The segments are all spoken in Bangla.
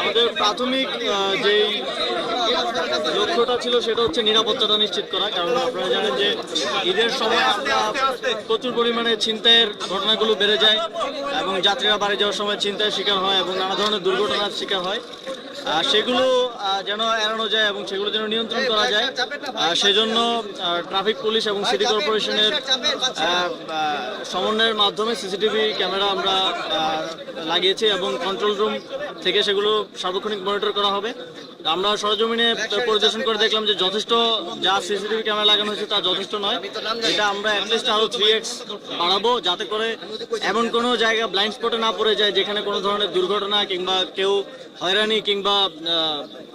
আমাদের প্রাথমিক যেই লক্ষ্যটা ছিল সেটা হচ্ছে নিরাপত্তাটা নিশ্চিত করা, কারণ আপনারা জানেন যে ঈদের সময় আমরা প্রচুর পরিমাণে ছিনতাইয়ের ঘটনাগুলো বেড়ে যায় এবং যাত্রীরা বাড়ি যাওয়ার সময় ছিনতাইয়ের শিকার হয় এবং নানা ধরনের দুর্ঘটনার শিকার হয়। সেগুলো যেন এড়ানো যায় এবং সেগুলো যেন নিয়ন্ত্রণ করা যায়, সেজন্য ট্রাফিক পুলিশ এবং সিটি কর্পোরেশনের সমন্বয়ের মাধ্যমে সিসিটিভি ক্যামেরা আমরা লাগিয়েছি এবং কন্ট্রোল রুম থেকে সেগুলো সার্বক্ষণিক মনিটর করা হবে। আমরা সরজমিনে পরিদর্শন করে দেখলাম যে যথেষ্ট যা সিসিটিভি ক্যামেরা লাগানো হয়েছে তা যথেষ্ট নয়। এটা আমরা অ্যাটলিস্ট আরও 3x বাড়াবো, যাতে করে এমন কোনো জায়গা ব্লাইন্ড স্পটে না পড়ে যায় যেখানে কোনো ধরনের দুর্ঘটনা কিংবা কেউ হয়রানি কিংবা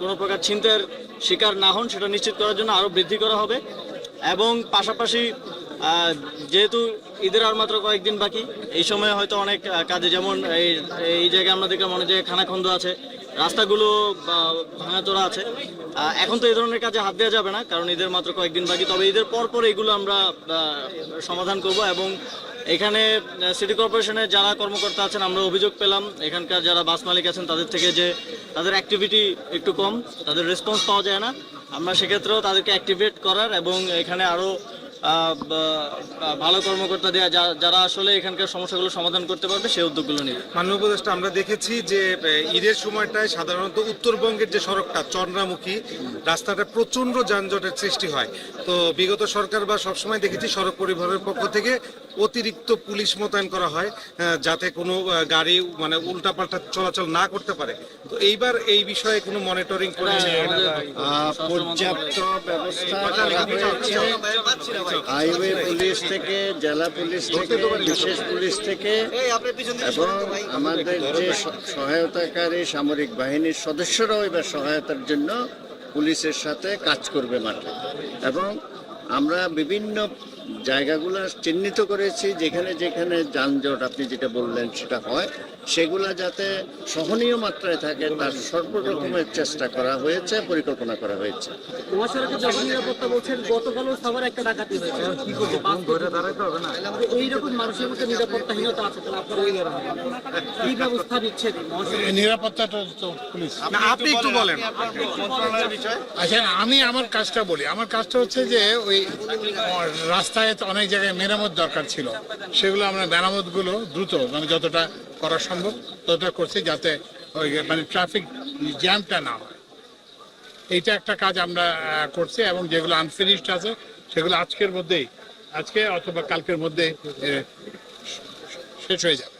কোনো প্রকার ছিনতাইয়ের শিকার না হন, সেটা নিশ্চিত করার জন্য আরও বৃদ্ধি করা হবে। এবং পাশাপাশি যেহেতু ঈদের আর মাত্র কয়েকদিন বাকি, এই সময় হয়তো অনেক কাজে, যেমন এই জায়গায় আমরা দেখলাম অনেক জায়গায় খানাখন্দ আছে, রাস্তাগুলো ভাঙাচোরা আছে। এখন তো এই ধরনের কাজে হাত দেওয়া যাবে না, কারণ ঈদের মাত্র কয়েকদিন বাকি। তবে ঈদের পর এগুলো আমরা সমাধান করব। এবং এখানে সিটি কর্পোরেশনের যারা কর্মকর্তা আছেন, আমরা অভিযোগ পেলাম এখানকার যারা বাস মালিক আছেন তাদের থেকে যে তাদের অ্যাক্টিভিটি একটু কম, তাদের রেসপন্স পাওয়া যায় না। আমরা সেক্ষেত্রেও তাদেরকে অ্যাক্টিভেট করার এবং এখানে আরও ভালো কর্মকর্তা দেওয়া যারা আসলে এখানকার সমস্যাগুলো সমাধান করতে পারবে, সেই উদ্যোগগুলো নিয়ে। মাননীয় উপদেষ্টা, আমরা দেখেছি যে ঈদের সময়টায় সাধারণত উত্তরবঙ্গের যে সড়কটা চরনামুখী রাস্তাটা প্রচণ্ড যানজটের সৃষ্টি হয়। তো বিগত সরকার বা সবসময় দেখেছি সড়ক পরিবহনের পক্ষ থেকে অতিরিক্ত পুলিশ মোতায়েন করা হয় যাতে কোনো গাড়ি মানে উল্টাপাল্টা চলাচল না করতে পারে। তো এইবার এই বিষয়ে কোনো মনিটরিং করেছে? পর্যাপ্ত ব্যবস্থা হাইওয়ে পুলিশ থেকে, জেলা পুলিশ থেকে, বিশেষ পুলিশ থেকে এবং আমাদের যে সহায়তাকারী সামরিক বাহিনীর সদস্যরাও এবার সহায়তার জন্য পুলিশের সাথে কাজ করবে মাঠে। এবং আমরা বিভিন্ন জায়গাগুলো চিহ্নিত করেছি যেখানে যেখানে যানজট আপনি যেটা বললেন সেটা হয়, সেগুলা যাতে সহনীয় মাত্রায় থাকে তার সর্বরকমের চেষ্টা করা হয়েছে, পরিকল্পনা করা হয়েছে। মহাসড়কে যখন নিরাপত্তা বলছেন, গতকালও সবার একটা ডাকাতি হয়েছে, এইরকম মানুষের মধ্যে নিরাপত্তাহীনতা আছে, তাহলে আপনারা কি ব্যবস্থা নিচ্ছেন? নিরাপত্তাটা তো পুলিশ। আপনি একটু বলেন। আচ্ছা, আমি আমার কাজটা বলি। আমার কাজটা হচ্ছে যে ওই রাস্তায় অনেক জায়গায় মেরামত দরকার ছিল, সেগুলো আমরা মেরামতগুলো দ্রুত মানে যতটা করা সম্ভব ততটা করছি, যাতে ওই মানে ট্রাফিক জ্যামটা না হয়। এইটা একটা কাজ আমরা করছি এবং যেগুলো আনফিনিশড আছে সেগুলো আজকে অথবা কালকের মধ্যে শেষ হয়ে যাবে।